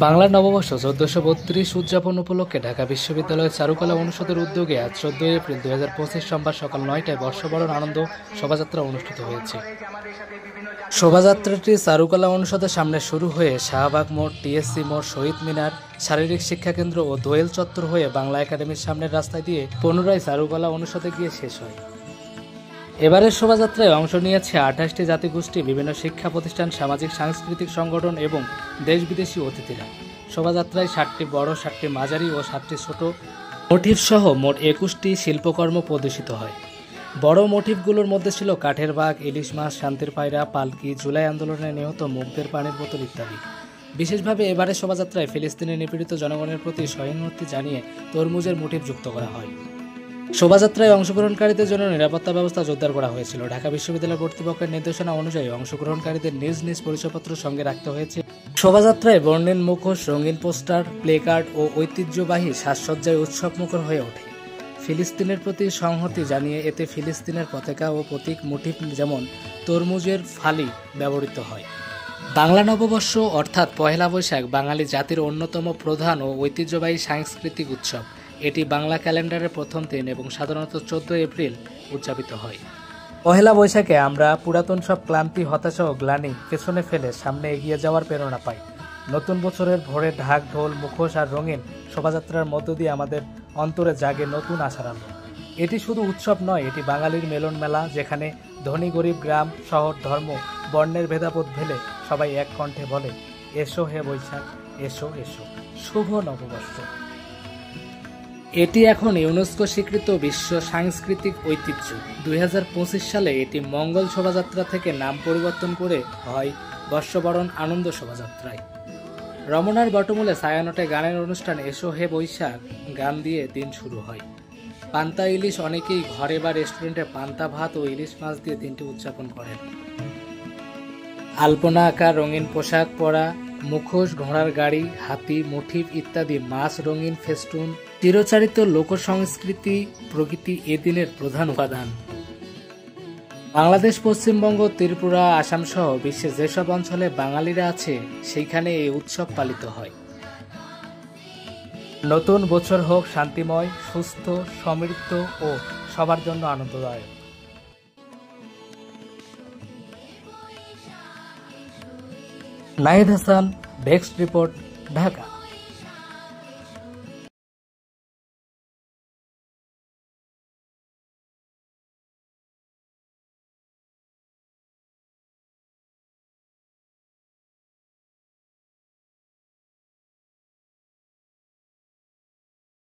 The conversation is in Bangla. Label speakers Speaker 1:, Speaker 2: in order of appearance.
Speaker 1: বাংলা নববর্ষ ১৪৩২ উদযাপন উপলক্ষে ঢাকা বিশ্ববিদ্যালয়ের চারুকলা অনুষদের উদ্যোগে আজ ১৪ এপ্রিল ২০২৫ সোমবার সকাল ৯টায় বর্ষবরণ আনন্দ শোভাযাত্রা অনুষ্ঠিত হয়েছে। শোভাযাত্রাটি চারুকলা অনুষদের সামনে শুরু হয়ে শাহবাগ মোড়, টিএসসি মোড়, শহীদ মিনার, শারীরিক শিক্ষা কেন্দ্র ও দোয়েল চত্বর হয়ে বাংলা একাডেমির সামনের রাস্তায় দিয়ে পুনরায় চারুকলা অনুষদে গিয়ে শেষ হয়। এবারের শোভাযাত্রায় অংশ নিয়েছে ২৮টি জাতিগোষ্ঠী, বিভিন্ন শিক্ষা প্রতিষ্ঠান, সামাজিক সাংস্কৃতিক সংগঠন এবং দেশ বিদেশি অতিথিরা। শোভাযাত্রায় ৭টি বড়, ৭টি মাঝারি ও ৭টি ছোট মোটিভ সহ মোট ২১টি শিল্পকর্ম প্রদর্শিত হয়। বড় মোটিভগুলোর মধ্যে ছিল কাঠের বাঘ, ইলিশ মাছ, শান্তির পায়রা, পালকি, জুলাই আন্দোলনে নিহত মুগ্ধের পানির বোতল ইত্যাদি। বিশেষভাবে এবারের শোভাযাত্রায় ফিলিস্তিনে নিপীড়িত জনগণের প্রতি সহানুভূতি জানিয়ে তরমুজের মোটিভ যুক্ত করা হয়। শোভাযাত্রায় অংশগ্রহণকারীদের জন্য নিরাপত্তা ব্যবস্থা জোরদার করা হয়েছিল। ঢাকা বিশ্ববিদ্যালয় কর্তৃপক্ষের নির্দেশনা অনুযায়ী অংশগ্রহণকারীদের নিজ নিজ পরিচয়পত্র সঙ্গে রাখতে হয়েছে। শোভাযাত্রায় বর্ণিল মুখোশ, রঙিন পোস্টার, প্লেকার্ড ও ঐতিহ্যবাহী সাজসজ্জায় উৎসবমুখর হয়ে ওঠে। ফিলিস্তিনের প্রতি সংহতি জানিয়ে এতে ফিলিস্তিনের পতাকা ও প্রতীক মোটিভ যেমন তরমুজের ফালি ব্যবহৃত হয়। বাংলা নববর্ষ অর্থাৎ পহেলা বৈশাখ বাঙালি জাতির অন্যতম প্রধান ও ঐতিহ্যবাহী সাংস্কৃতিক উৎসব। এটি বাংলা ক্যালেন্ডারের প্রথম দিন এবং সাধারণত ১৪ এপ্রিল উদযাপিত হয়। পহেলা বৈশাখে আমরা পুরাতন সব ক্লান্তি, হতাশা ও গ্লানি পেছনে ফেলে সামনে এগিয়ে যাওয়ার প্রেরণা পাই। নতুন বছরের ভোরে ঢাক, ঢোল, মুখোশ আর রঙিন শোভাযাত্রার মধ্য দিয়ে আমাদের অন্তরে জাগে নতুন আশার আলো। এটি শুধু উৎসব নয়, এটি বাঙালির মিলন মেলা, যেখানে ধনী গরিব, গ্রাম শহর, ধর্ম বর্ণের ভেদাভেদ ভেলে সবাই এক কণ্ঠে বলে, এসো হে বৈশাখ, এসো এসো, শুভ নববর্ষ। এটি এখন ইউনেস্কো স্বীকৃত বিশ্ব সাংস্কৃতিক ঐতিহ্য। ২০২৫ সালে এটি মঙ্গল শোভাযাত্রা থেকে নাম পরিবর্তন করে হয় বর্ষবরণ আনন্দ শোভাযাত্রায়। রমনার বটমূলে ছায়ানটে গানের অনুষ্ঠান এসো হে বৈশাখ গান দিয়ে দিন শুরু হয়। পান্তা ইলিশ, অনেকেই ঘরে বা রেস্টুরেন্টে পান্তা ভাত ও ইলিশ মাছ দিয়ে দিনটি উদযাপন করেন। আলপনা আঁকা, রঙিন পোশাক পরা, মুখোশ, ঘোড়ার গাড়ি, হাতি, মোটিভ ইত্যাদি মাছ, রঙিন ফেস্টুন, চিরচারিত লোকসংস্কৃতি প্রকৃতি এ দিনের প্রধান উপাদান। বাংলাদেশ, পশ্চিমবঙ্গ, ত্রিপুরা, আসাম সহ বিশ্বের যেসব অঞ্চলে বাঙালিরা আছে সেইখানে এই উৎসব পালিত হয়। নতুন বছর হোক শান্তিময়, সুস্থ, সমৃদ্ধ ও সবার জন্য আনন্দদায়ক। Nahid Hasan, vax report, Dhaka.